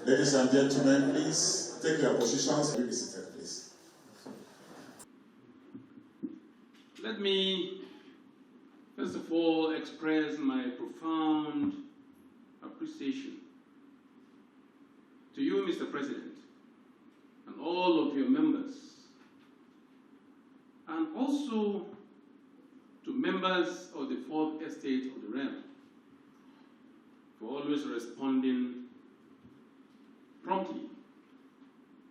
Ladies and gentlemen, please take your positions. Be seated, please. Let me, first of all, express my profound appreciation to you, Mr. President, and all of your members, and also to members of the Fourth Estate of the Realm for always responding promptly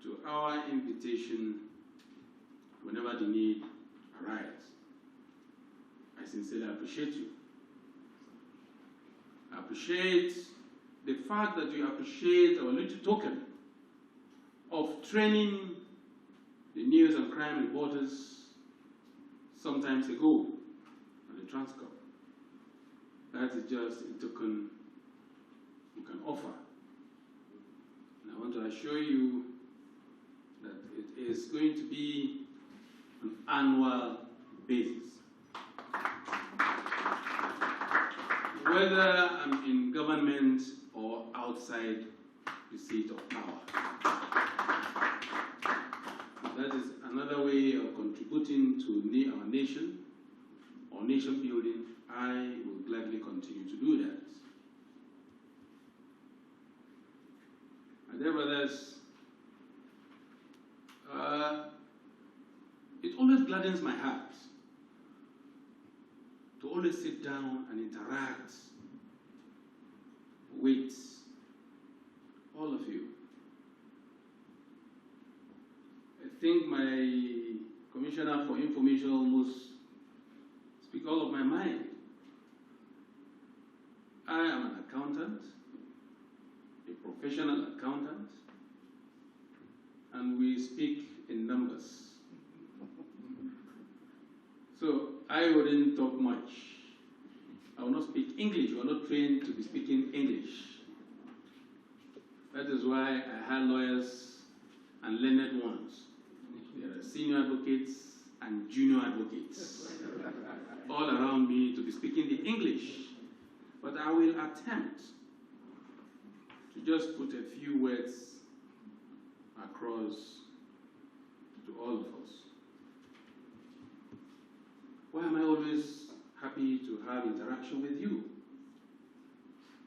to our invitation whenever the need arises. I sincerely appreciate you. I appreciate the fact that you appreciate our little token of training the news and crime reporters some time ago on the Transcorp. That is just a token we can offer. And I want to assure you that it is going to be an annual basis. Whether I'm in government or outside the seat of power. That is another way of contributing to our nation or nation building. I will gladly continue to do that. And nevertheless, it always gladdens my heart to always sit down and interact with all of you. I think my Commissioner for Information almost speaks all of my mind. I am an accountant, a professional accountant, and we speak in numbers. So I wouldn't talk much. I will not speak English. We are not trained to be speaking English. That is why I had lawyers and learned ones. There are senior advocates and junior advocates all around me to be speaking the English. But I will attempt to just put a few words across to all of us. Why am I always happy to have interaction with you?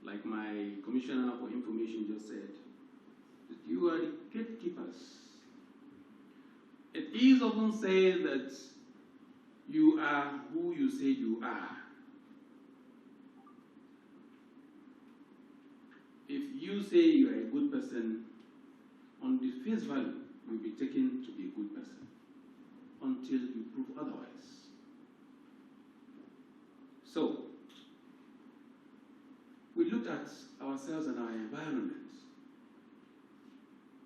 Like my Commissioner for Information just said, that you are the gatekeepers. It is often said that you are who you say you are. If you say you are a good person, on the face value, you'll be taken to be a good person until you prove otherwise. So, we looked at ourselves and our environment.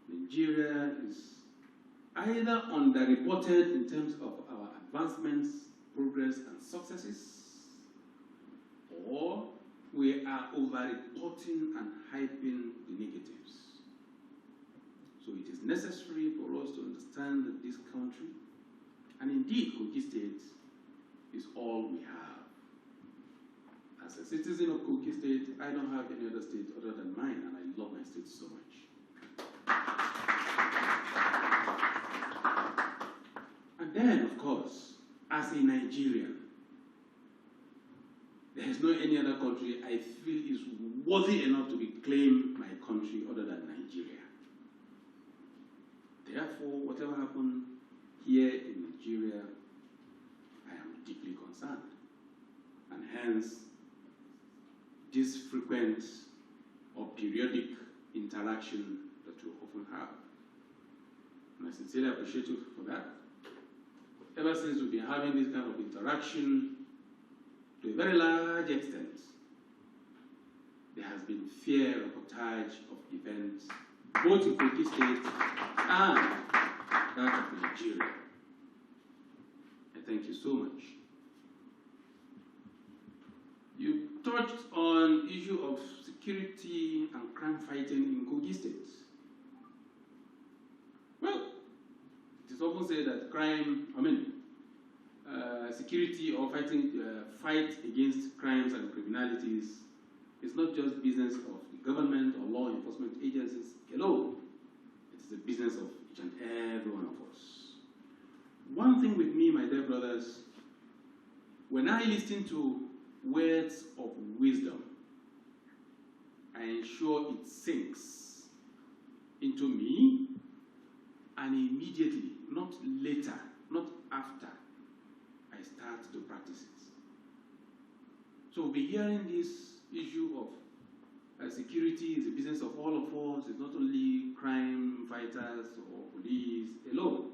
Nigeria is either underreported in terms of our advancements, progress, and successes, or we are over-reporting and hyping the negatives. So it is necessary for us to understand that this country, and indeed Kogi State, is all we have. As a citizen of Kogi State, I don't have any other state other than mine, and I love my state so much. And then, of course, as a Nigerian, there is no any other country I feel is worthy enough to be claimed my country other than Nigeria. Therefore, whatever happened here in Nigeria, I am deeply concerned. And hence, this frequent or periodic interaction that you often have. And I sincerely appreciate you for that. Ever since we've been having this kind of interaction, to a very large extent, there has been fair reportage of events, both in Kogi State and that of Nigeria. I thank you so much. You touched on the issue of security and crime fighting in Kogi State. Well, it is often said that security or fight against crimes and criminalities It's not just business of the government or law enforcement agencies alone. It is the business of each and every one of us. One thing with me, my dear brothers, when I listen to words of wisdom, I ensure it sinks into me, and immediately, not later, not after, I start to practice it. So we'll be hearing this issue of security is a business of all of us. It's not only crime fighters or police alone.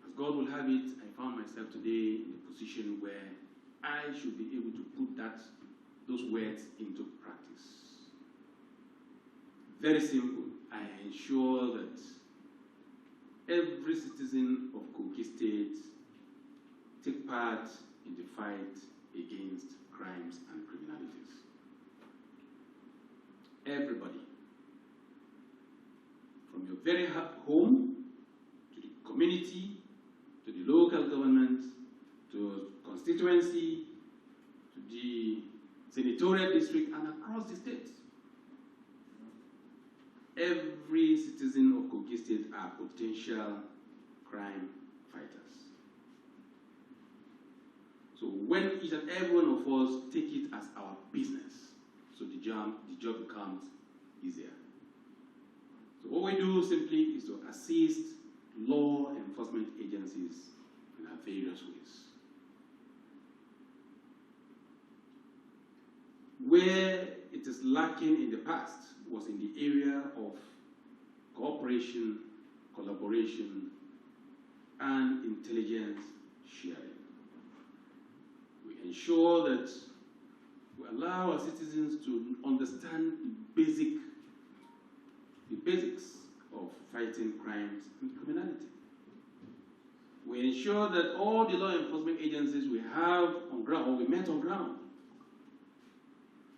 As God will have it, I found myself today in a position where I should be able to put those words into practice. Very simple. I ensure that every citizen of Kogi State take part in the fight against crimes and criminalities. Everybody, from your very home to the community, to the local government, to constituency, to the senatorial district, and across the state. Every citizen of Kogi State are potential crime fighters. So when each and every one of us take it as our business, so the job becomes easier. So what we do simply is to assist law enforcement agencies in our various ways. Where it is lacking in the past was in the area of cooperation, collaboration, and intelligence sharing. We ensure that we allow our citizens to understand the basics of fighting crimes and criminality. We ensure that all the law enforcement agencies we have on ground, or we met on ground,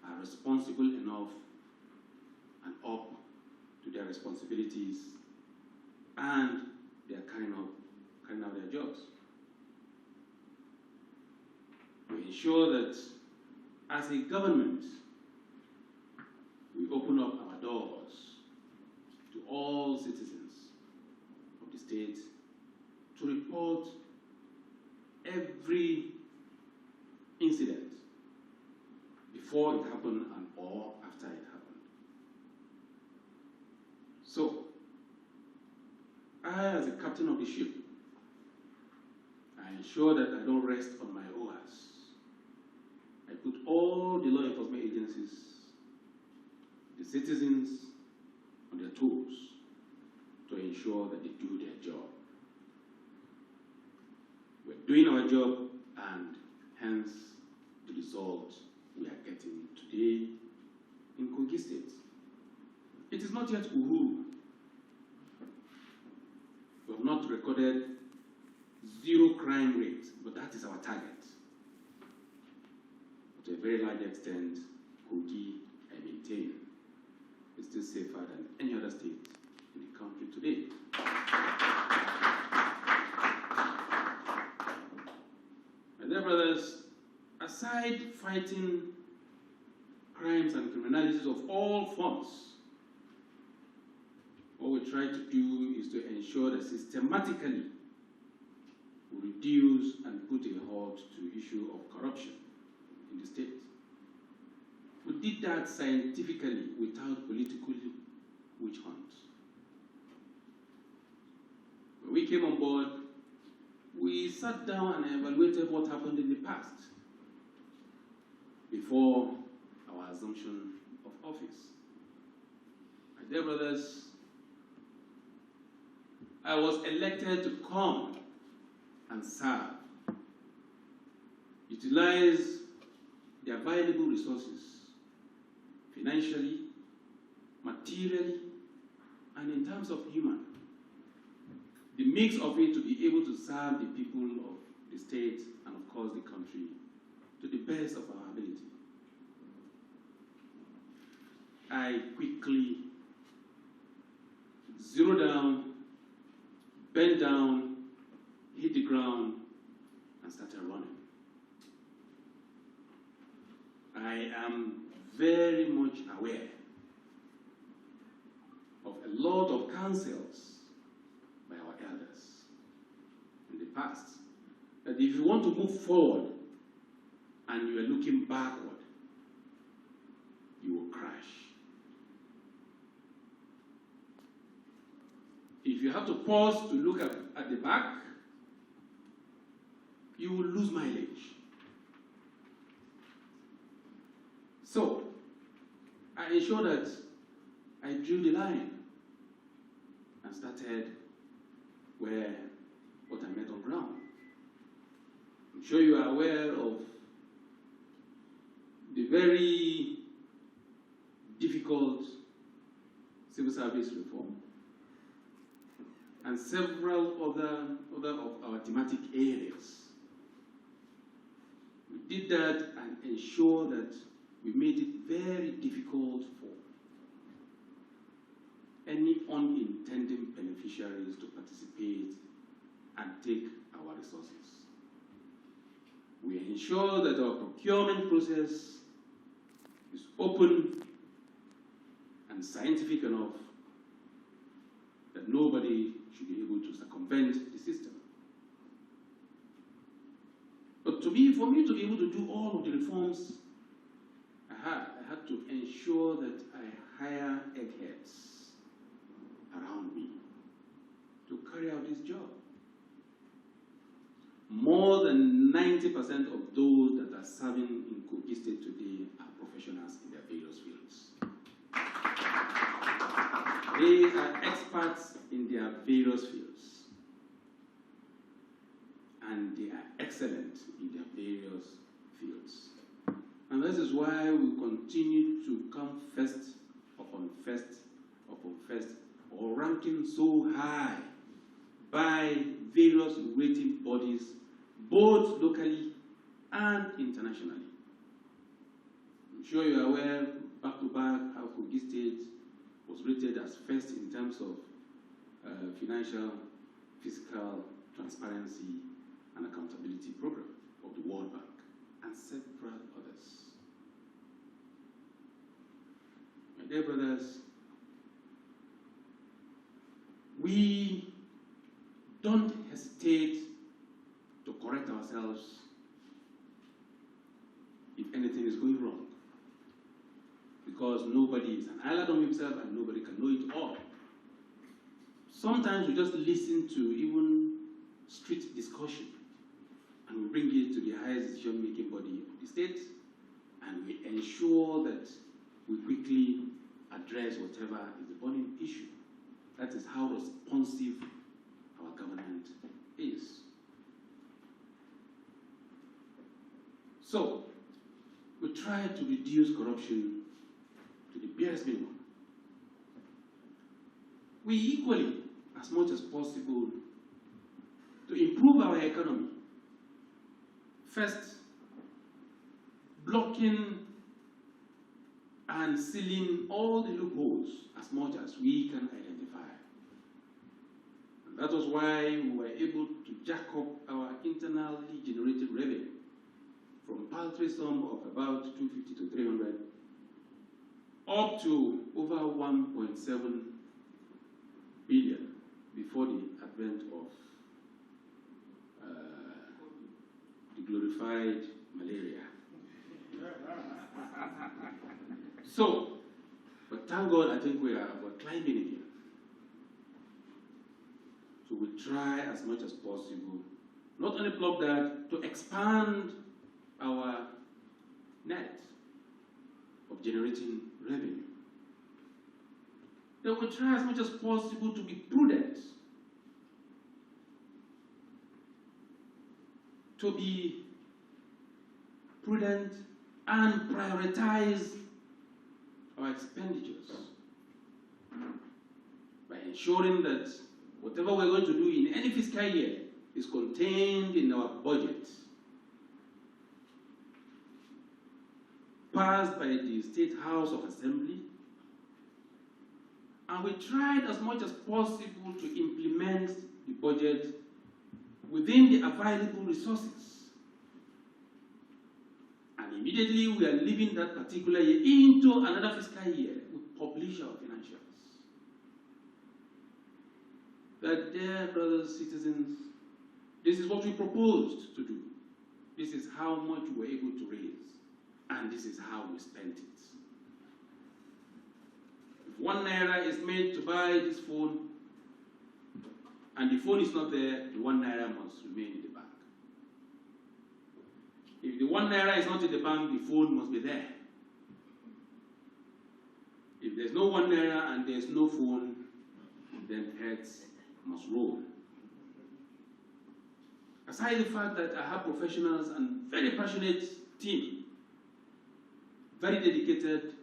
are responsible enough and up to their responsibilities, and they are carrying out their jobs. We ensure that as a government, we open up our doors to all citizens of the state to report every incident before it happened and or after it happened. So, I, as a captain of the ship, I ensure that I don't rest on my oars. I put all the law enforcement agencies, the citizens, on their toes to ensure that they do their job. We're doing our job, and hence the result we are getting today in Kogi State. It is not yet Uhuru. We have not recorded zero crime rate, but that is our target. To a very large extent, Kogi, I maintain, is still safer than any other state in the country today. My dear brothers, aside fighting crimes and criminalities of all forms, what we try to do is to ensure that systematically we reduce and put a halt to the issue of corruption in the state. We did that scientifically without political witch hunts. When we came on board, we sat down and evaluated what happened in the past before our assumption of office. My dear brothers, I was elected to come and serve, utilize the available resources, financially, materially, and in terms of human. The mix of it to be able to serve the people of the state and of course the country to the best of our ability. I quickly zero down, bend down, hit the ground, and started running. I am very much aware of a lot of counsels by our elders in the past, that if you want to move forward and you are looking backward, you will crash. If you have to pause to look at the back, you will lose mileage. So, I ensure that I drew the line and started what I met on ground. I'm sure you are aware of the very difficult civil service reform and several other of our thematic areas. We did that and ensured that we made it very difficult for any unintended beneficiaries to participate and take our resources. We ensure that our procurement process is open and scientific enough that nobody should be able to circumvent the system. But for me to be able to do all of the reforms, I had to ensure that I hire eggheads around me to carry out this job. More than 90% of those that are serving in Kogi State today are professionals in their various fields. They are experts in their various fields. And they are excellent in their various fields. And this is why we continue to come first upon first, or ranking so high by various rating bodies, both locally and internationally. I'm sure you are aware, back to back, how Kogi State was rated as first in terms of financial, fiscal transparency and accountability program of the World Bank, and several others. My dear brothers, we don't hesitate to correct ourselves if anything is going wrong, because nobody is an island on himself and nobody can know it all. Sometimes we just listen to even street discussion and we bring it to the highest decision-making body of the state, and we ensure that we quickly address whatever is the burning issue. That is how responsive our government is. So, we try to reduce corruption to the barest minimum. We equally, as much as possible, to improve our economy. First, blocking and sealing all the loopholes as much as we can identify. And that was why we were able to jack up our internally generated revenue from paltry sum of about 250 to 300 up to over 1.7 billion before the advent of the glorified malaria. So, but thank God, I think we're climbing again. So we try as much as possible, not only plug that, to expand our net of generating revenue. Then we try as much as possible to be prudent, and prioritize our expenditures by ensuring that whatever we're going to do in any fiscal year is contained in our budget, passed by the State House of Assembly, and we tried as much as possible to implement the budget within the available resources. And Immediately we are leaving that particular year into another fiscal year, we publish our financials. But dear brothers, citizens, this is what we proposed to do. This is how much we were able to raise. And this is how we spent it. If 1 naira is made to buy this phone, and the phone is not there, the 1 naira must remain in the bank. If the 1 naira is not in the bank, the phone must be there. If there's no 1 naira and there's no phone, then heads must roll. Aside the fact that I have professionals and very passionate team, very dedicated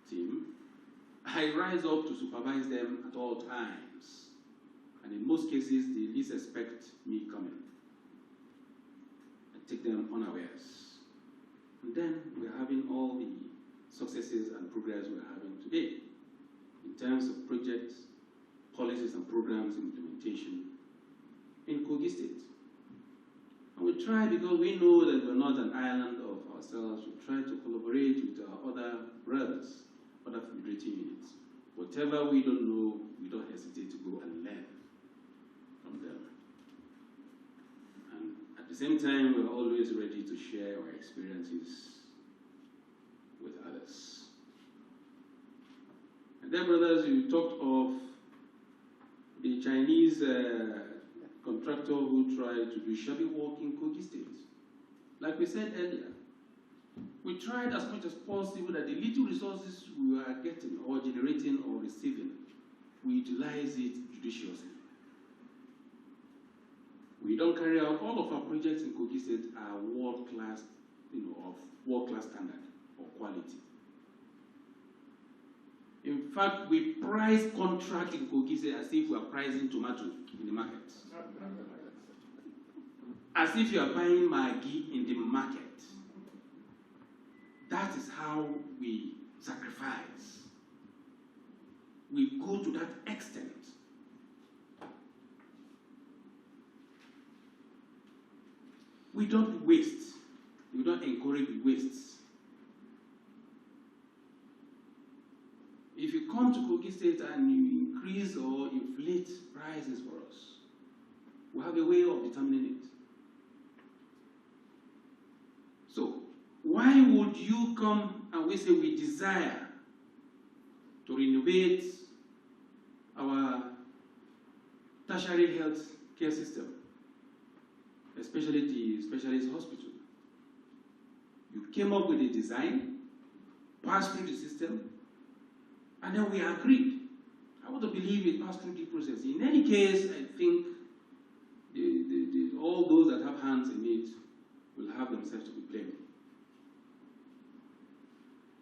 team, I rise up to supervise them at all times. And in most cases, they least expect me coming. I take them unawares. And then we're having all the successes and progress we're having today in terms of projects, policies and programs implementation in Kogi State. And we try, because we know that we're not an island of ourselves, we try to collaborate with our other brothers, other federating units. Whatever we don't know, we don't hesitate to go and learn from them. And at the same time, we're always ready to share our experiences with others. And then, brothers, you talked of the Chinese contractor who tried to do shabby work in Kogi State. Like we said earlier, we tried as much as possible that the little resources we are getting or generating or receiving, we utilize it judiciously. We don't carry out all of our projects in Kogi State are world-class, of world-class standard or quality. In fact, we price contract in Kogi State as if we are pricing tomatoes in the market. As if you are buying Maggi in the market. That is how we sacrifice. We go to that extent. We don't waste. We don't encourage wastes. If you come to Kogi State and you increase or inflate prices for us, we have a way of determining it. So, why would you come and we say we desire to renovate our tertiary health care system, especially the specialist hospital? You came up with a design, passed through the system, and then we agreed. I want to believe it passed through the process. In any case, I think all those that have hands in it will have themselves to be blamed.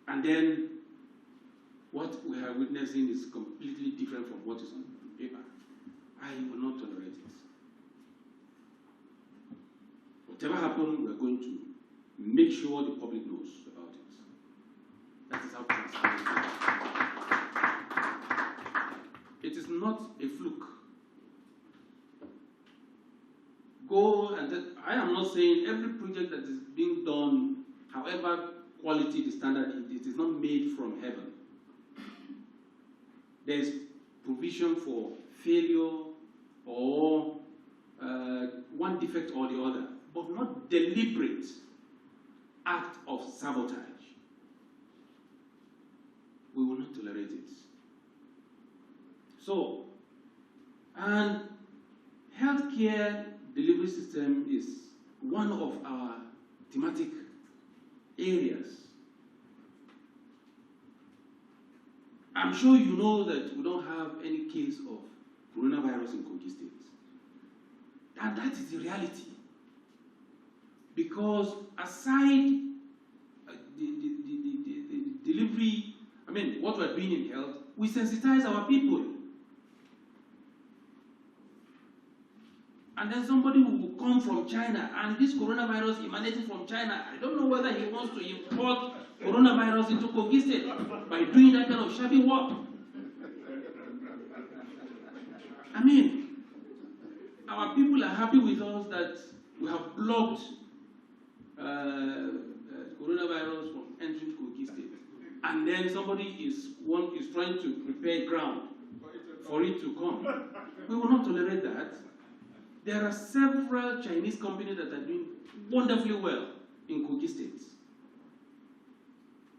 And then what we are witnessing is completely different from what is on paper. I will not tolerate it. Whatever happens, we are going to make sure the public knows about it. That is how transparent it is. It is not a fluke. Go and I am not saying every project that is being done, however quality the standard, it is not made from heaven. There is provision for failure or one defect or the other, but not deliberate act of sabotage. We will not tolerate it. So, and healthcare delivery system is one of our thematic areas. I'm sure you know that we don't have any case of coronavirus in Kogi State. And that is the reality. Because aside the delivery, what we're doing in health, we sensitize our people. And then somebody will come from China, and this coronavirus emanating from China, I don't know whether he wants to import coronavirus into Kogi State by doing that kind of shabby work. Our people are happy with us that we have blocked coronavirus from entering Kogi State. And then somebody is trying to prepare ground for it to come. We will not tolerate that. There are several Chinese companies that are doing wonderfully well in Kogi State.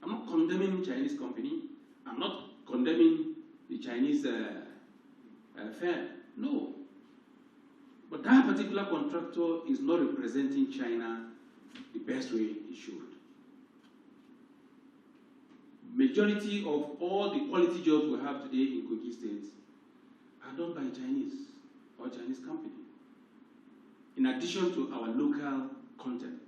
I'm not condemning Chinese company. I'm not condemning the Chinese firm. No. But that particular contractor is not representing China the best way he should. Majority of all the quality jobs we have today in Kogi State are done by Chinese or Chinese company. In addition to our local content.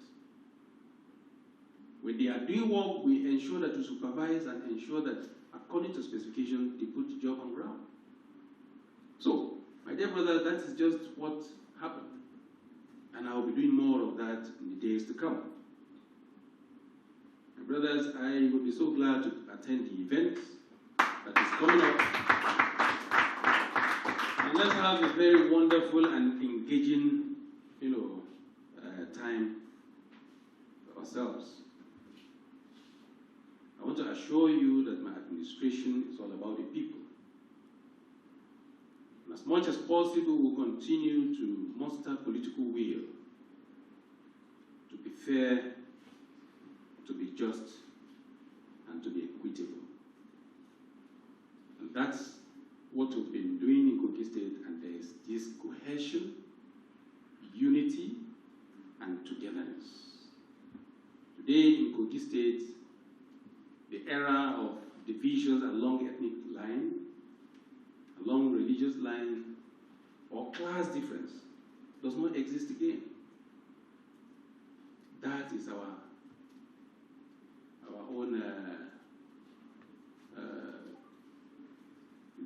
When they are doing work, we ensure that we supervise and ensure that according to specification, they put the job on ground. So, my dear brother, that is just what happened. And I will be doing more of that in the days to come. My brothers, I would be so glad to attend the event that is coming up. And let's have a very wonderful and engaging, time for ourselves. I want to assure you that my administration is all about the people. And as much as possible, we'll continue to muster political will to be fair, to be just, and to be equitable. And that's what we've been doing in Kogi State, and there is this cohesion, unity, and togetherness. Today in Kogi State, the era of divisions along ethnic line, along religious line, or class difference does not exist again. That is our own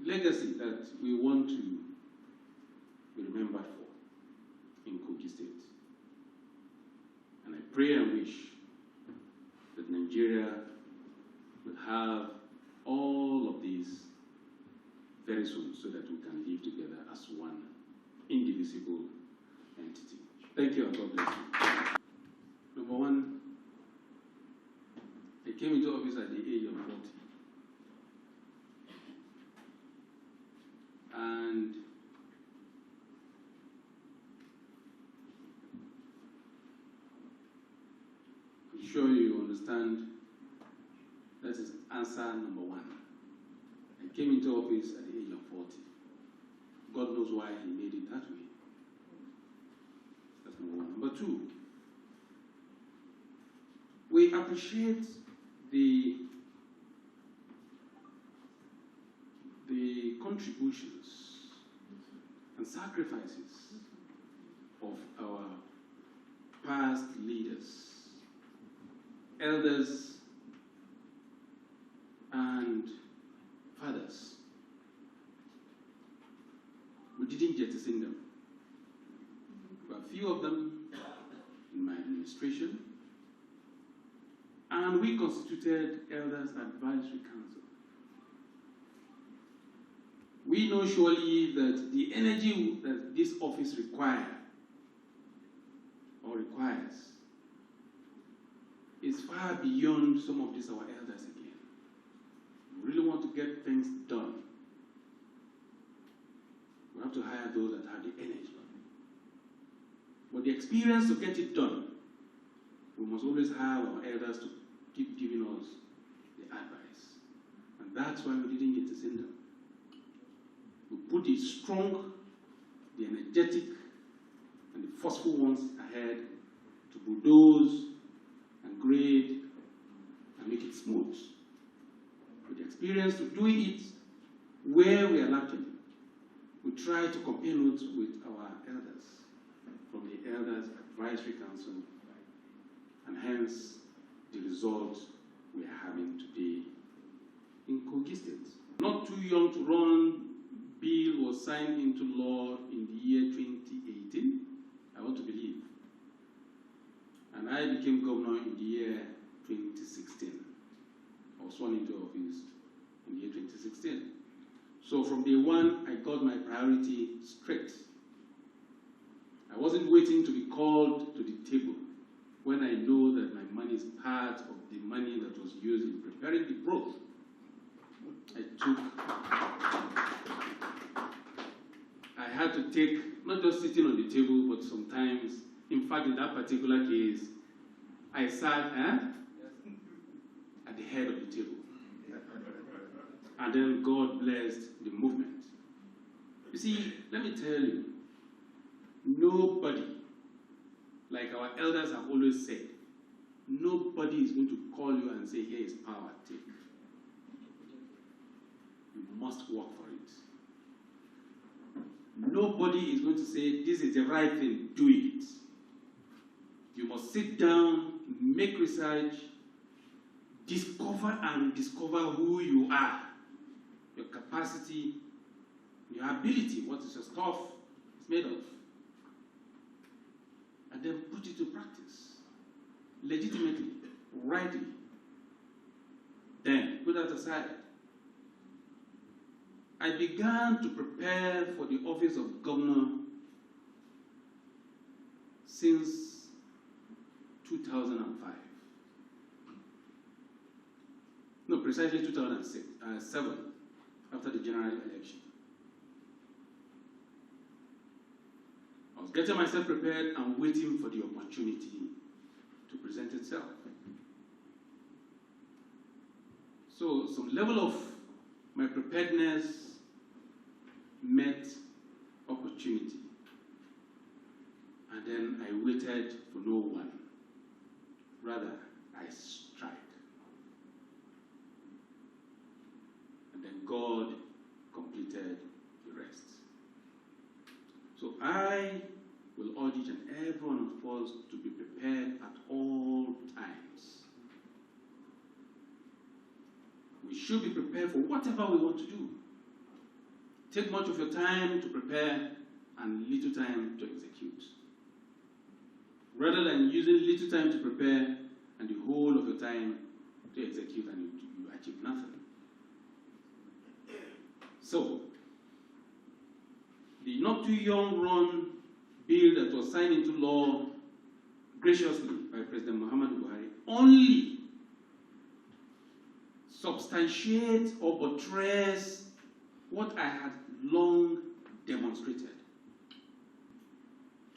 legacy that we want to be remembered for in Kogi State. And I pray and wish that Nigeria will have all of these very soon so that we can live together as one indivisible entity. Thank you and God bless you. Number one, I came into office at the age of 40. And I'm sure you understand that is answer number one. I came into office at the age of 40. God knows why he made it that way. That's number one. Number two, we appreciate the contributions and sacrifices of our past leaders, elders, and fathers. We didn't jettison them. There were a few of them in my administration, and we constituted Elders Advisory Council. We know surely that the energy that this office requires is far beyond some of these our elders again. We really want to get things done. We have to hire those that have the energy. But the experience to get it done, we must always have our elders to keep giving us the advice. And that's why we didn't get to send them. We put the strong, the energetic, and the forceful ones ahead to bulldoze and grade and make it smooth. With the experience to doing it where we are lacking, we try to compare notes with our elders from the Elders Advisory Council, and hence the result we are having today in Kogi State. Not too young to run. Bill was signed into law in the year 2018, I want to believe. And I became governor in the year 2016. I was sworn into office in the year 2016. So from day one, I got my priority straight. I wasn't waiting to be called to the table when I know that my money is part of the money that was used in preparing the broth. I had to take, not just sitting on the table, but sometimes, in fact, in that particular case, I sat at the head of the table. And then God blessed the movement. You see, let me tell you, nobody, like our elders have always said, nobody is going to call you and say, here is power, take. You must work for it. Nobody is going to say, this is the right thing, do it. You must sit down, make research, discover who you are, your capacity, your ability, what is your stuff is made of, and then put it to practice, legitimately, rightly. Then put that aside. I began to prepare for the office of governor since 2005. No, precisely 2007, after the general election. I was getting myself prepared and waiting for the opportunity to present itself. So some level of my preparedness met opportunity. And then I waited for no one. Rather, I strike. And then God completed the rest. So I will urge each and every one of us to be prepared at all times. We should be prepared for whatever we want to do. Take much of your time to prepare and little time to execute. Rather than using little time to prepare and the whole of your time to execute and you achieve nothing. So, the not too young run bill that was signed into law graciously by President Muhammadu Buhari only substantiates or buttress what I had long demonstrated.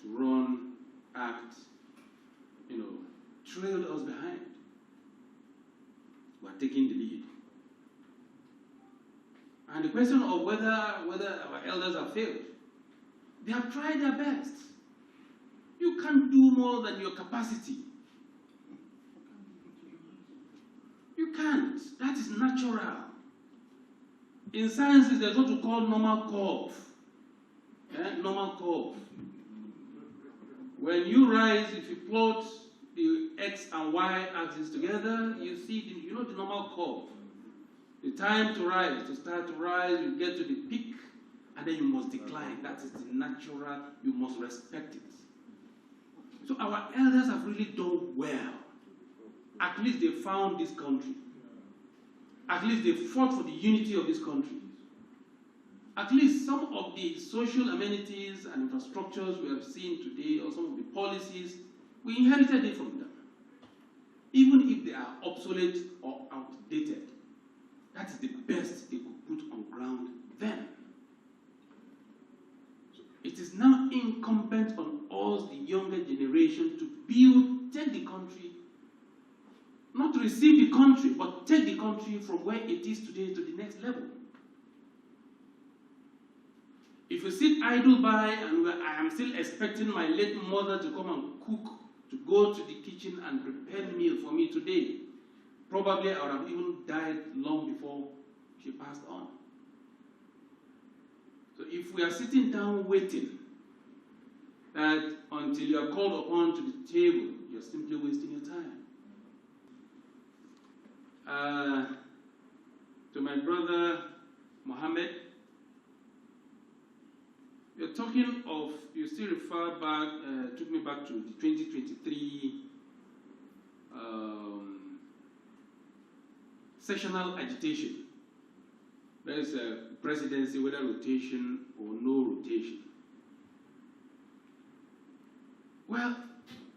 To run, act, trailed us behind. We are taking the lead. And the question of whether our elders have failed, they have tried their best. You can't do more than your capacity. You can't. That is natural. In sciences, there's what we call normal curve. Normal curve. When you rise, if you plot the x and y axis together, you see the normal curve. The time to rise, to start to rise, you get to the peak, and then you must decline. That is the natural, you must respect it. So our elders have really done well. At least they found this country. At least they fought for the unity of this country. At least some of the social amenities and infrastructures we have seen today, or some of the policies, we inherited it from them. Even if they are obsolete or outdated, that is the best they could put on ground then. So it is now incumbent on us, the younger generation, to take the country, not to receive the country, but take the country from where it is today to the next level. If you sit idle by and I am still expecting my late mother to come and cook, to go to the kitchen and prepare meal for me today, probably I would have even died long before she passed on. So if we are sitting down waiting, that until you are called upon to the table, you're simply wasting your time. To my brother Mohammed, you're talking of, you still refer back, took me back to the 2023 sessional agitation. There is a presidency, whether rotation or no rotation. Well,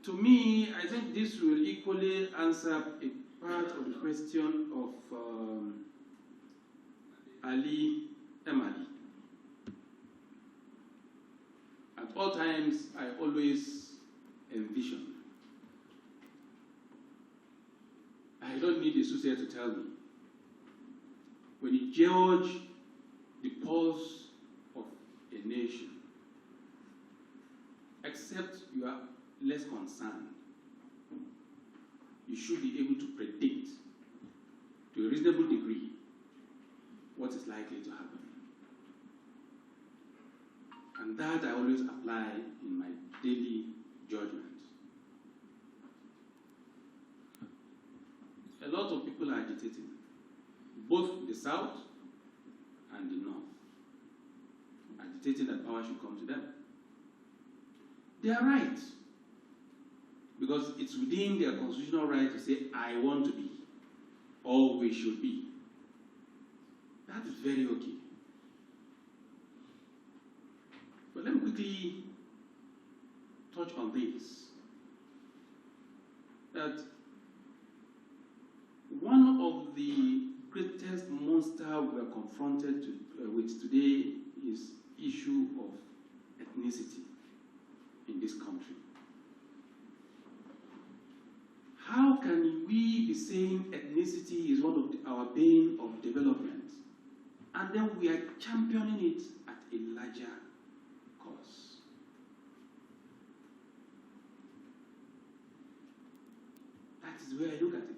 to me, I think this will equally answer a part of the question of Ali Emali. At all times, I always envision. I don't need a soothsayer to tell me. When you judge the pulse of a nation, except you are less concerned, you should be able to predict to a reasonable degree what is likely to happen. And that I always apply in my daily judgment. A lot of people are agitating, both the South and the North, agitating that power should come to them. They are right, because it's within their constitutional right to say, I want to be, or we should be. That is very okay. But let me quickly touch on this. That one of the greatest monsters we are confronted with today is issue of ethnicity in this country. How can we be saying ethnicity is one of our bane of development, and then we are championing it at a larger cause? That is where I look at it.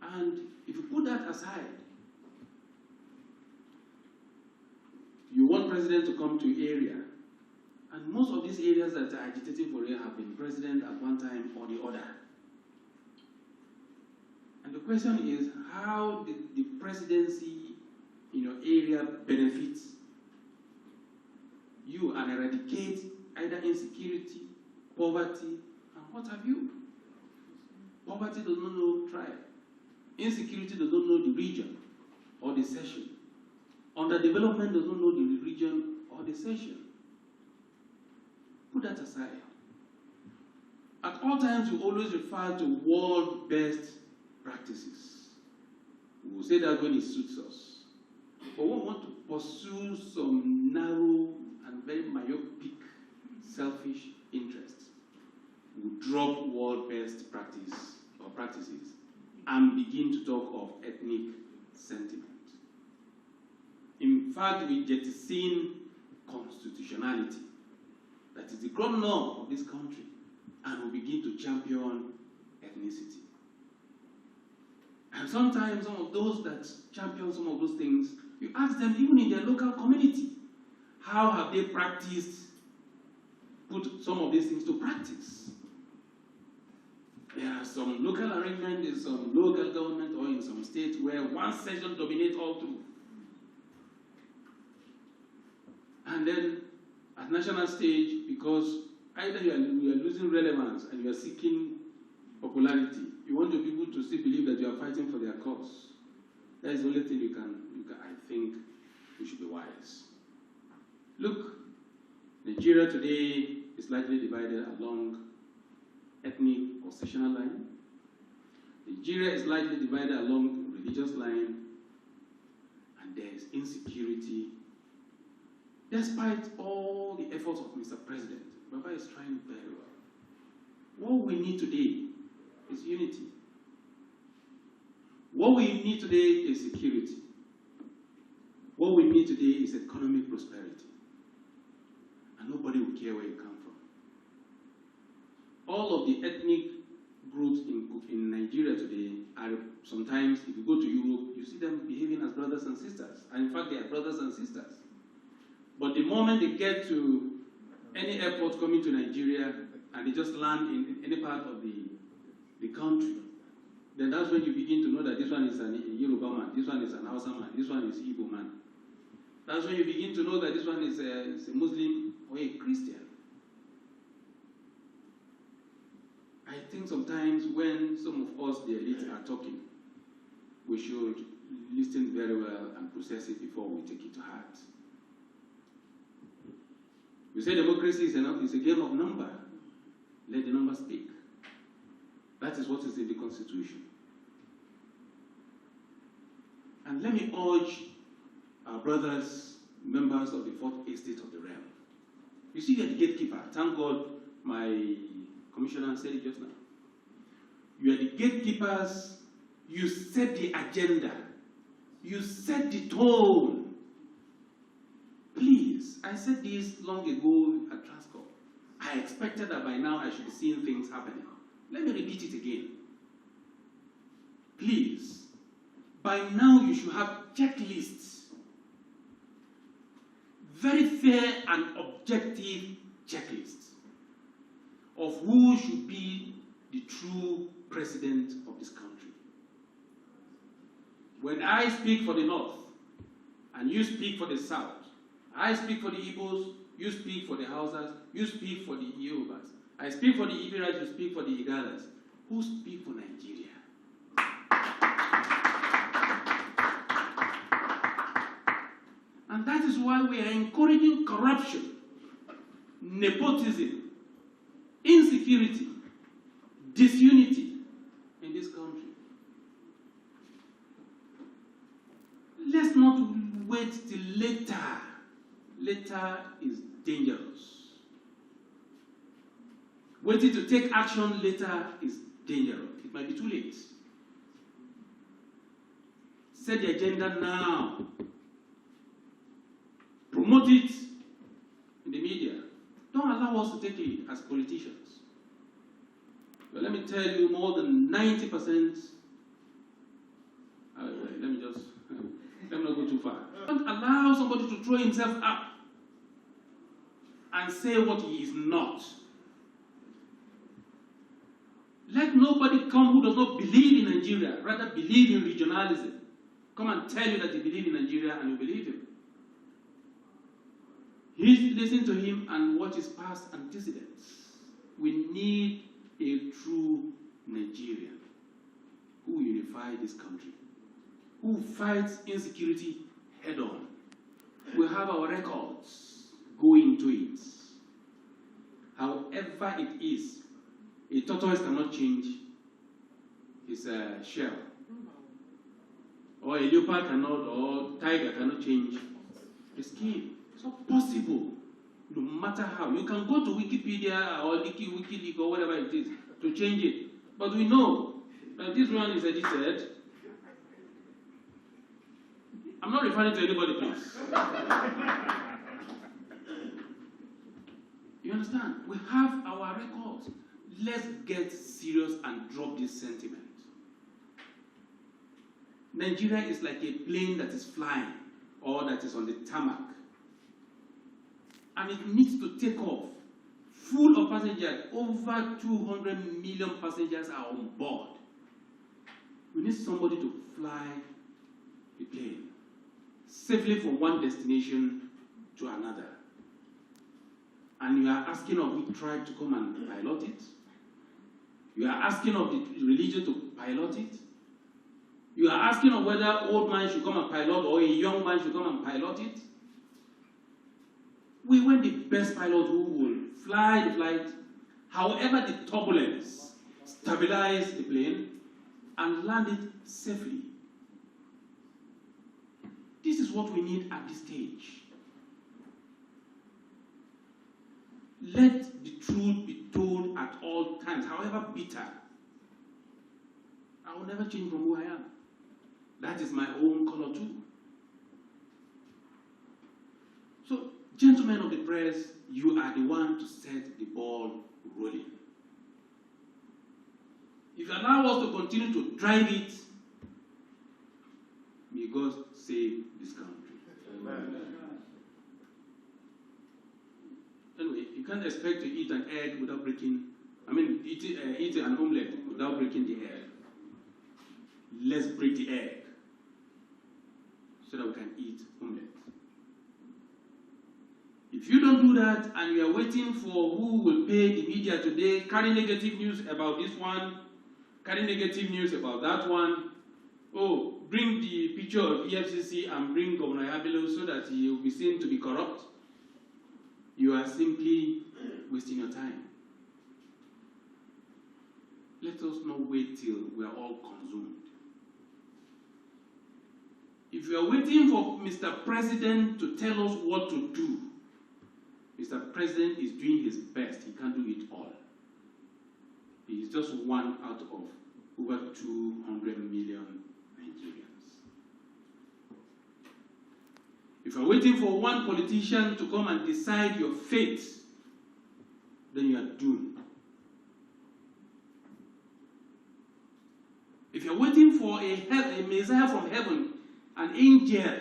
And if you put that aside, you want president to come to area, and most of these areas that are agitating for it have been president at one time or the other. And the question is, how did the presidency in your area benefit you and eradicate either insecurity, poverty, and what have you? Poverty does not know tribe. Insecurity does not know the region or the session. Underdevelopment does not know the region or the session. Put that aside. At all times, we always refer to world best practices. We will say that when it suits us. But we want to pursue some narrow and very myopic, selfish interests. We will drop world best practice or practices and begin to talk of ethnic sentiment. In fact, we jettison constitutionality. That is the ground norm of this country, and we begin to champion ethnicity. And sometimes some of those that champion some of those things, you ask them, even in their local community, how have they put some of these things to practice? There are some local arrangements in some local government or in some states where one session dominates all through. And then at national stage, because either you are losing relevance and you are seeking popularity, you want the people to still believe that you are fighting for their cause. That is the only thing you can I think we should be wise. Look, Nigeria today is largely divided along ethnic or sectional line. Nigeria is largely divided along religious line, and there is insecurity. Despite all the efforts of Mr. President, Baba is trying very well. What we need today is unity. What we need today is security. What we need today is economic prosperity. And nobody will care where you come from. All of the ethnic groups in Nigeria today are sometimes, if you go to Europe, you see them behaving as brothers and sisters. And in fact, they are brothers and sisters. But the moment they get to any airport coming to Nigeria and they just land in any part of the country, then that's when you begin to know that this one is a Yoruba man, this one is an Hausa man, this one is Igbo man. That's when you begin to know that this one is a Muslim or a Christian. I think sometimes when some of us, the elite, are talking, we should listen very well and process it before we take it to heart. We say democracy is a game of number. Let the numbers speak. That is what is in the Constitution. And let me urge our brothers, members of the Fourth Estate of the Realm. You see, you're the gatekeeper. Thank God my commissioner said it just now. You are the gatekeepers. You set the agenda. You set the tone. Please, I said this long ago at Transcorp. I expected that by now I should be seeing things happening. Let me repeat it again. Please, by now you should have checklists. Very fair and objective checklists of who should be the true president of this country. When I speak for the North, and you speak for the South, I speak for the Igbos, you speak for the Hausas, you speak for the Yorubas. I speak for the Ibiras, you speak for the Igalas. Who speak for Nigeria? And that is why we are encouraging corruption, nepotism, insecurity, disunity in this country. Let's not wait till later. Later is dangerous. Waiting to take action later is dangerous. It might be too late. Set the agenda now. Promote it in the media. Don't allow us to take lead as politicians. But let me tell you, more than 90%, let me not go too far. Don't allow somebody to throw himself up and say what he is not. Let nobody come who does not believe in Nigeria, rather believe in regionalism. Come and tell you that they believe in Nigeria and you believe him. Listen to him and watch his past antecedents. We need a true Nigerian who will unify this country, who fights insecurity head on. We have our records. Go into it. However it is, a tortoise cannot change his shell. Or a leopard cannot, or tiger cannot change the skin. It's not possible, no matter how. You can go to Wikipedia or WikiLeaks or whatever it is to change it. But we know that this one is edited. I'm not referring to anybody, please. You understand? We have our records. Let's get serious and drop this sentiment. Nigeria is like a plane that is flying or that is on the tarmac. And it needs to take off. Full of passengers. Over 200 million passengers are on board. We need somebody to fly the plane safely from one destination to another. And you are asking of which tribe to come and pilot it. You are asking of the religion to pilot it. You are asking of whether old man should come and pilot or a young man should come and pilot it. We want the best pilot who will fly the flight, however the turbulence, stabilize the plane, and land it safely. This is what we need at this stage. Let the truth be told at all times, however bitter. I will never change from who I am. That is my own color too. So, gentlemen of the press, you are the one to set the ball rolling. If you allow us to continue to drive it, may God save this country. Amen. Anyway, you can't expect to eat an egg without breaking, eat an omelette without breaking the egg. Let's break the egg so that we can eat omelette. If you don't do that and you are waiting for who will pay the media today, carry negative news about this one, carry negative news about that one, oh, bring the picture of EFCC and bring Governor Bello so that he will be seen to be corrupt, you are simply wasting your time. let us not wait till we are all consumed. If you are waiting for Mr. President to tell us what to do, Mr. President is doing his best. He can't do it all. He is just one out of over 200 million Nigerians. If you are waiting for one politician to come and decide your fate, then you are doomed. If you are waiting for a Messiah from heaven, an angel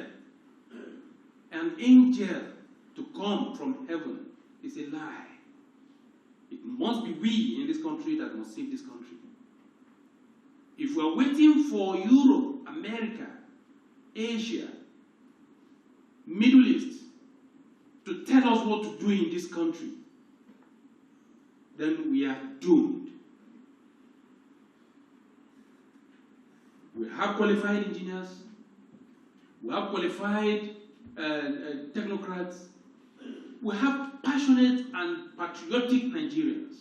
to come from heaven, is a lie. It must be we in this country that must save this country. If we are waiting for Europe, America, Asia, Middle East to tell us what to do in this country, then we are doomed. We have qualified engineers, we have qualified technocrats, we have passionate and patriotic Nigerians.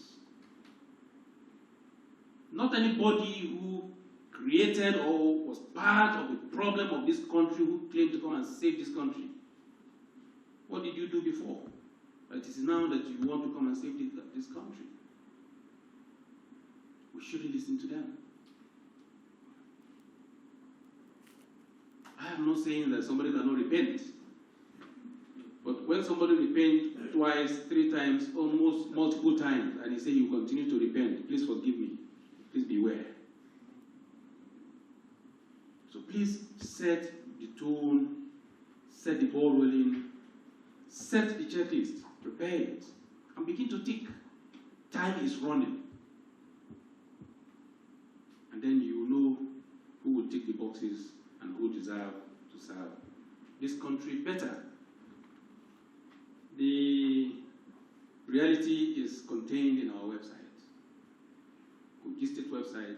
Not anybody who created or was part of the problem of this country who claimed to come and save this country. What did you do before? It is now that you want to come and save this country. We shouldn't listen to them. I am not saying that somebody cannot repent. But when somebody repents twice, 3 times, almost multiple times, and he says you continue to repent, please forgive me. Please beware. So please set the tone, set the ball rolling, set the checklist, prepare it, and begin to tick. Time is running. And then you know who will tick the boxes and who deserve to serve this country better. The reality is contained in our website, Kogi State website,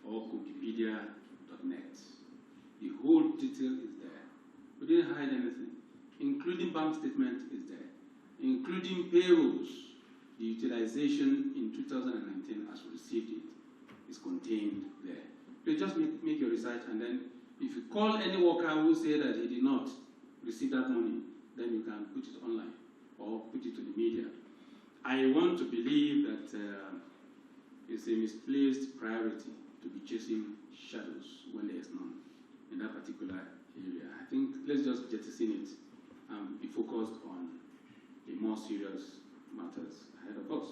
or kogipedia.net. The whole detail is there. We didn't hide anything, including bank statement is there, including payrolls. The utilization in 2019 as we received it is contained there. You just make your research, and then if you call any worker who say that he did not receive that money, then you can put it online or put it to the media. I want to believe that it's a misplaced priority to be chasing shadows when there is none in that particular area. I think let's just jettison it and be focused on the more serious matters ahead of us.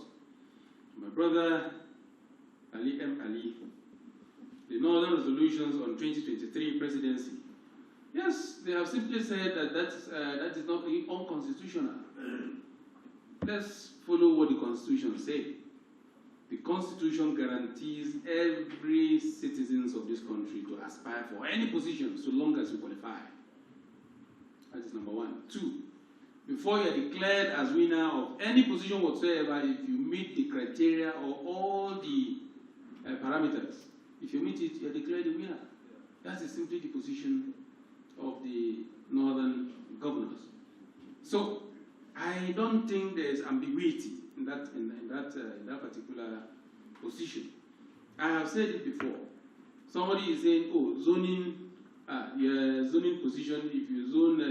My brother Ali M. Ali, the Northern Resolutions on 2023 Presidency. Yes, they have simply said that that is not unconstitutional. Let's follow what the Constitution says. The Constitution guarantees every citizen of this country to aspire for any position so long as you qualify. That is number 1. 2, before you are declared as winner of any position whatsoever, if you meet the criteria or all the parameters, if you meet it, you are declared a winner. That is simply the position of the northern governors. So I don't think there is ambiguity in that particular position. I have said it before. Somebody is saying, "Oh, zoning, your zoning position. If you zone,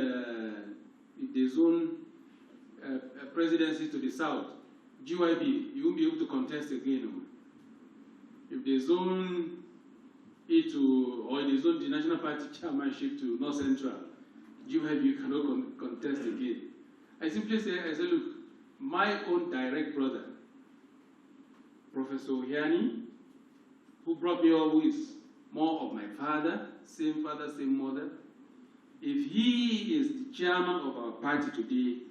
if they zone presidency to the south, GYB, you won't be able to contest again. If they zone it to, or they zone the National Party chairmanship to North Central, GYB, you cannot contest again." I simply say, look, my own direct brother, Professor Yahaya, who brought me up, who is more of my father, same mother, if he is the chairman of our party today,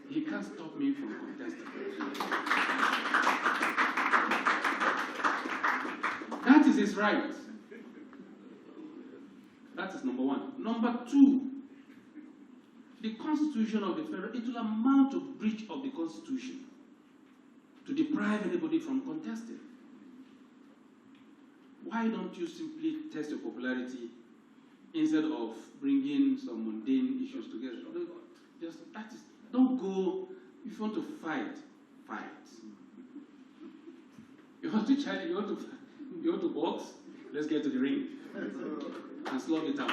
he can't stop me from contesting. That is his right. That is number 1. Number 2, the Constitution of the Federal, it will amount to breach of the Constitution to deprive anybody from contesting. Why don't you simply test your popularity instead of bringing some mundane issues together? Don't go, if you want to fight, fight. You want to challenge, you want to box? Let's get to the ring and slug it out.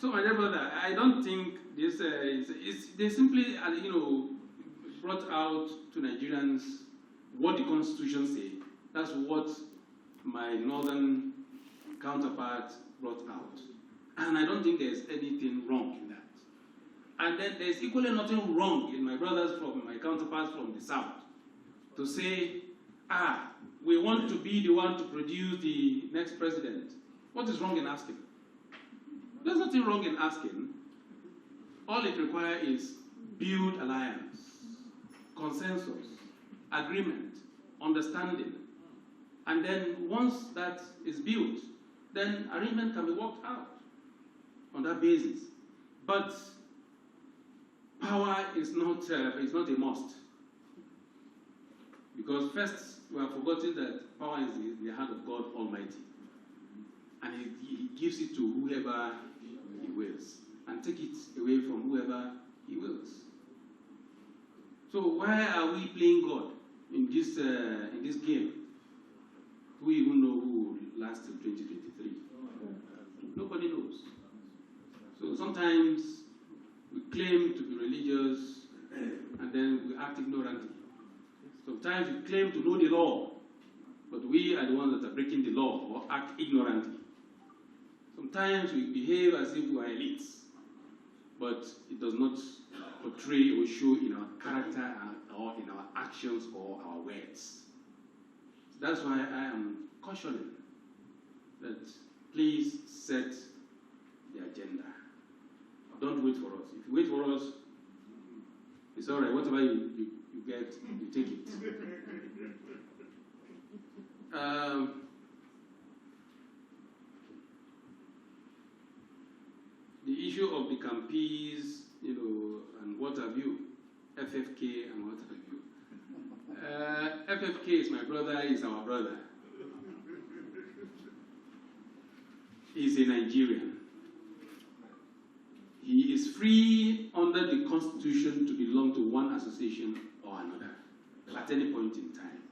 So, my dear brother, I don't think this they simply, brought out to Nigerians what the Constitution says. That's what my northern counterpart brought out. And I don't think there's anything wrong in that. And then there's equally nothing wrong in my counterparts from the south to say, we want to be the one to produce the next president. What is wrong in asking? There's nothing wrong in asking. All it requires is build alliance, consensus, agreement, understanding. And then once that is built, then arrangement can be worked out on that basis. But power is not a must. Because first, we have forgotten that power is in the hand of God Almighty. And he gives it to whoever he wills. And take it away from whoever he wills. So why are we playing God in this game? Who even know who will last till 2023? Nobody knows. So sometimes we claim to be religious and then we act ignorantly. Sometimes we claim to know the law, but we are the ones that are breaking the law or act ignorantly. Sometimes we behave as if we are elites, but it does not portray or show in our character or in our actions or our words. That's why I am cautioning that please set the agenda. Don't wait for us. If you wait for us, it's all right. Whatever you get, you take it. The issue of the campees, and what have you, FFK and what have you. FFK is my brother, is our brother. He's a Nigerian. He is free under the Constitution to belong to one association or another at any point in time.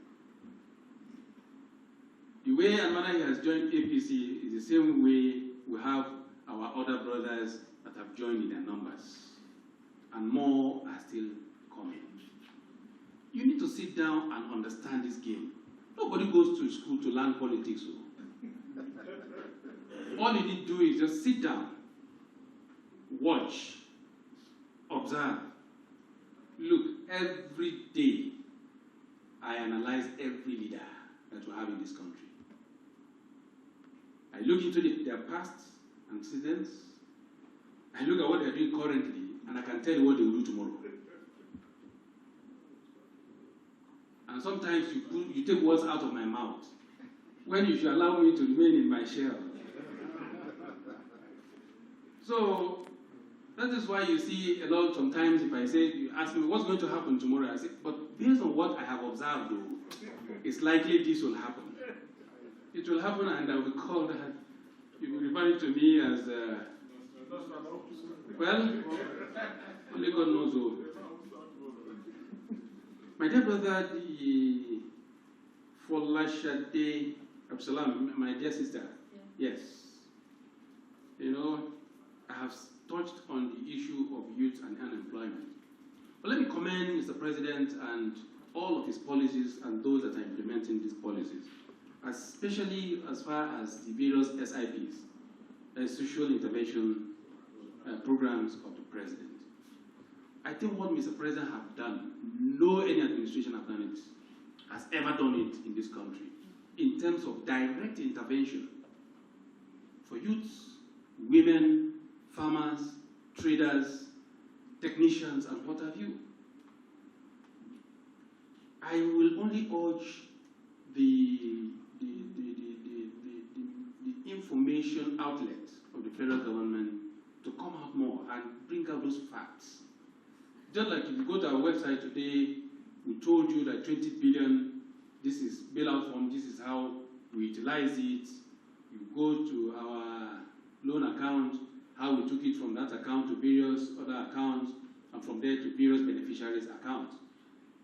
The way and manner he has joined APC is the same way we have our other brothers that have joined in their numbers. And more are still coming. You need to sit down and understand this game. Nobody goes to school to learn politics. All you need to do is just sit down, watch, observe. Look, every day I analyze every leader that we have in this country. I look into their past antecedents. I look at what they're doing currently, and I can tell you what they will do tomorrow. And sometimes you take words out of my mouth when you should allow me to remain in my shell. So that is why you see a lot sometimes if I say, you ask me what's going to happen tomorrow, I say, but based on what I have observed though, it's likely this will happen. It will happen and I will be called, you will refer to me as, well, only God knows who. My dear brother, the Folashade Absalom, my dear sister, yes. I have touched on the issue of youth and unemployment. But let me commend Mr. President and all of his policies and those that are implementing these policies, especially as far as the various SIPs, social intervention programs of the President. I think what Mr. President has done, no any administration has ever done it in this country, in terms of direct intervention for youths, women, farmers, traders, technicians, and what have you. I will only urge the information outlets of the federal government to come out more and bring out those facts. Just like if you go to our website today, we told you that 20 billion, this is bailout fund, this is how we utilize it. You go to our loan account, how we took it from that account to various other accounts, and from there to various beneficiaries' accounts.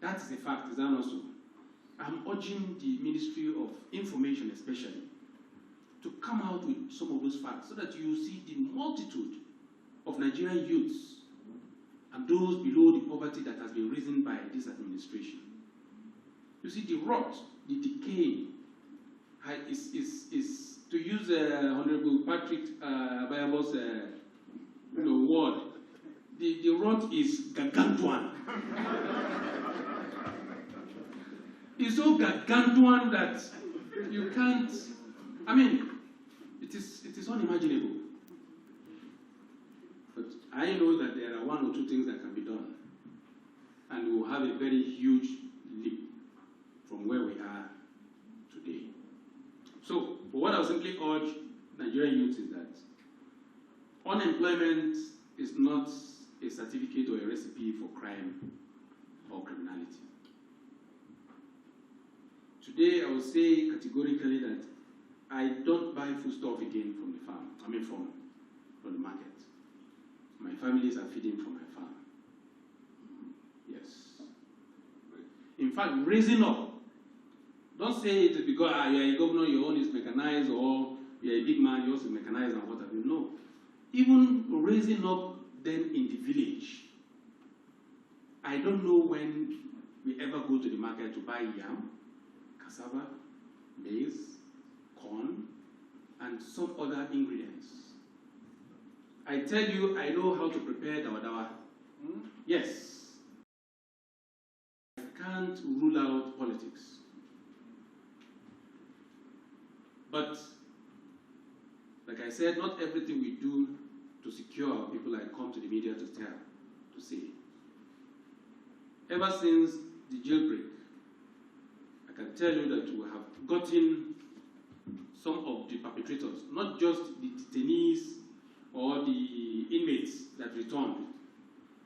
That is a fact, is that not so? I'm urging the Ministry of Information especially to come out with some of those facts so that you see the multitude of Nigerian youths and those below the poverty that has been risen by this administration. You see the rot, the decay is to use Honorable Patrick Bayabo's word, the rot is gargantuan. It's so gargantuan that you can't, I mean, it is unimaginable. But I know that there are one or two things that can be done. And we will have a very huge leap from where we are today. So, what I will simply urge Nigerian youth is that unemployment is not a certificate or a recipe for crime or criminality. Today, I will say categorically that I don't buy foodstuff again from the farm. I mean, from the market. My families are feeding from my farm. Yes. In fact, raising up. Don't say it because you are a governor, your own is mechanized, or you are a big man, yours is mechanized, and what have you. No. Even raising up them in the village. I don't know when we ever go to the market to buy yam, cassava, maize, corn, and some other ingredients. I tell you, I know how to prepare dawa. Yes. I can't rule out politics. But, like I said, not everything we do to secure our people I come to the media to tell, to say. Ever since the jailbreak, I can tell you that we have gotten some of the perpetrators, not just the detainees or the inmates that returned,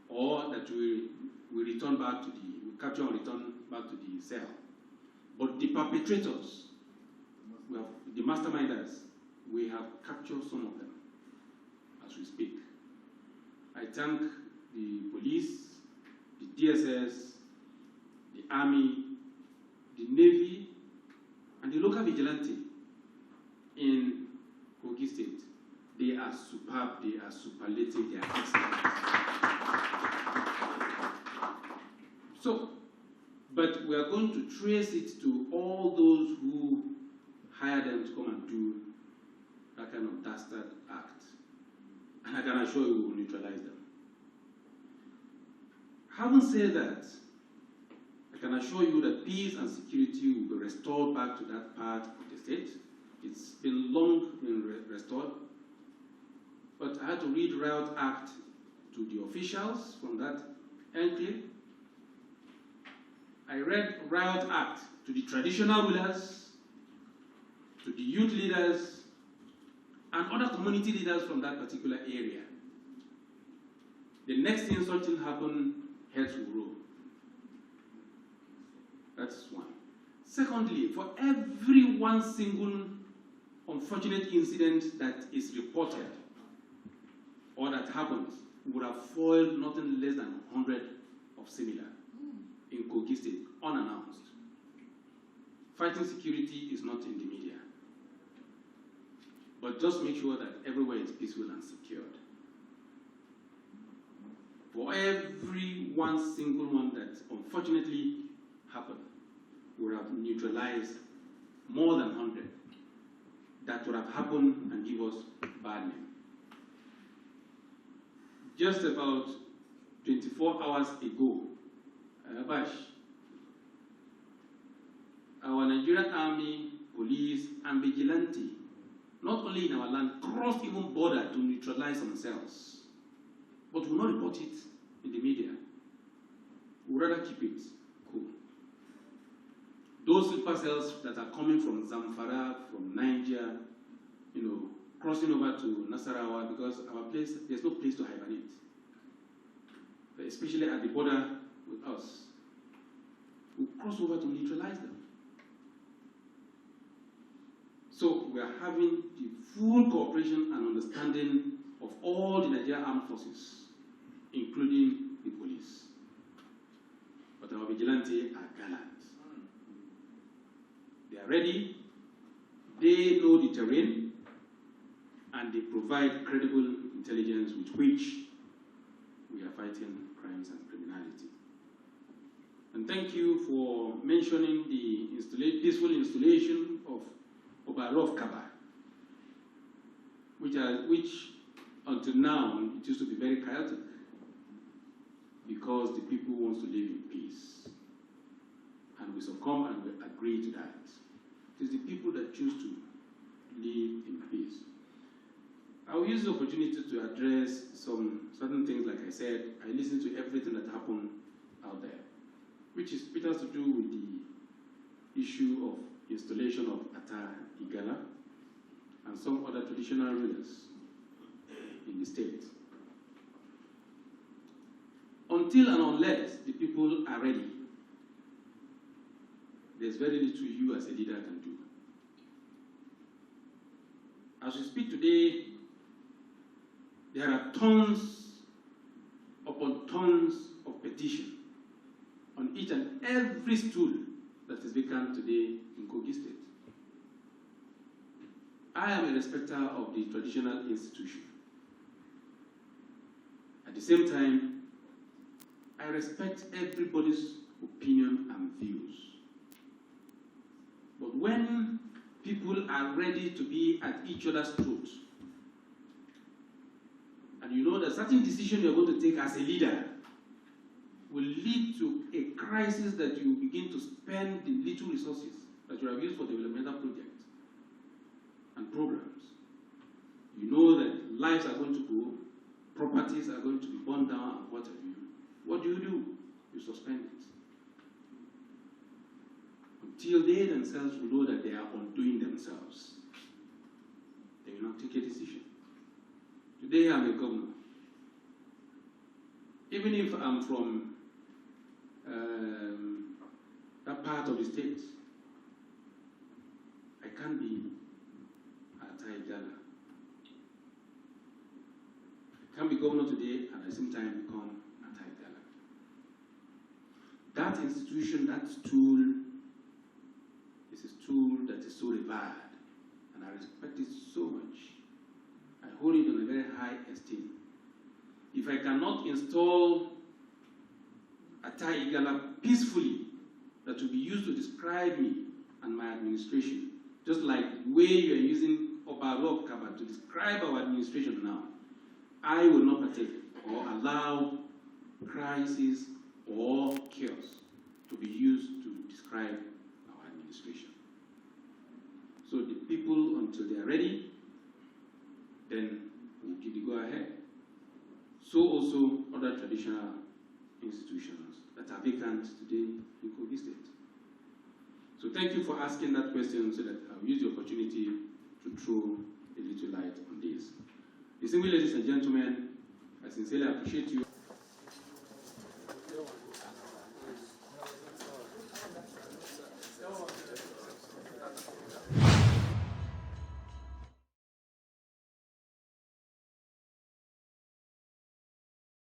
or that we return back to we capture and return back to the cell, but the perpetrators, we have the masterminders, we have captured some of them as we speak. I thank the police, the DSS, the army, the navy, and the local vigilante in Kogi State. They are superb, they are superlative, they are excellent. So, but we are going to trace it to all those who hire them to come and do that kind of dastard act. And I can assure you we will neutralize them. Having said that, I can assure you that peace and security will be restored back to that part of the state. It's been long restored. But I had to read Riot Act to the officials from that enclave. I read Riot Act to the traditional rulers, to the youth leaders, and other community leaders from that particular area. The next thing something happened, heads will roll. That's one. Secondly, for every one single unfortunate incident that is reported or that happens, we would have foiled nothing less than 100 of similar in Kogi State, unannounced. Fighting security is not in the media. But just make sure that everywhere is peaceful and secured. For every one single one that unfortunately happened, we would have neutralized more than 100 that would have happened and give us bad name. Just about 24 hours ago, our Nigerian army, police, and vigilante, not only in our land, crossed even border to neutralize themselves. But we will not report it in the media. We would rather keep it cool. Those sleeper cells that are coming from Zamfara, from Niger, crossing over to Nasarawa, because our place, there's no place to hibernate. Especially at the border with us. We'll cross over to neutralize them. So we are having the full cooperation and understanding of all the Nigerian armed forces, including the police. But our vigilante are gallant. are ready, they know the terrain, and they provide credible intelligence with which we are fighting crimes and criminality. And thank you for mentioning the peaceful installation of Obarov Kaba, which until now it used to be very chaotic because the people want to live in peace. And we succumb and we agree to that. It is the people that choose to live in peace. I will use the opportunity to address some certain things. Like I said, I listen to everything that happened out there, which has to do with the issue of installation of Ata Igala and some other traditional rulers in the state. Until and unless the people are ready, there's very little you as a leader can do. As we speak today, there are tons upon tons of petition on each and every stool that is vacant today in Kogi State. I am a respecter of the traditional institution. At the same time, I respect everybody's opinion and views. But when people are ready to be at each other's throats, and you know that certain decision you're going to take as a leader will lead to a crisis that you begin to spend the little resources that you have used for developmental projects and programs. You know that lives are going to go, properties are going to be burned down, and what have you. What do? You suspend it. Until they themselves will know that they are undoing themselves. They will not take a decision. Today I'm a governor. Even if I'm from that part of the state, I can't be a Taigala. I can't be governor today and at the same time become a Taigala. That institution, that tool, is a tool that is so revered, and I respect it so much. I hold it on a very high esteem. If I cannot install Ata Igala peacefully, that will be used to describe me and my administration, just like the way you are using Obarov Kaba to describe our administration now, I will not partake or allow crisis or chaos to be used to describe our administration. So the people, until they are ready, then we'll give the go ahead. So also other traditional institutions that are vacant today in Kogi State. So thank you for asking that question so that I'll use the opportunity to throw a little light on this. Distinguished ladies and gentlemen, I sincerely appreciate you.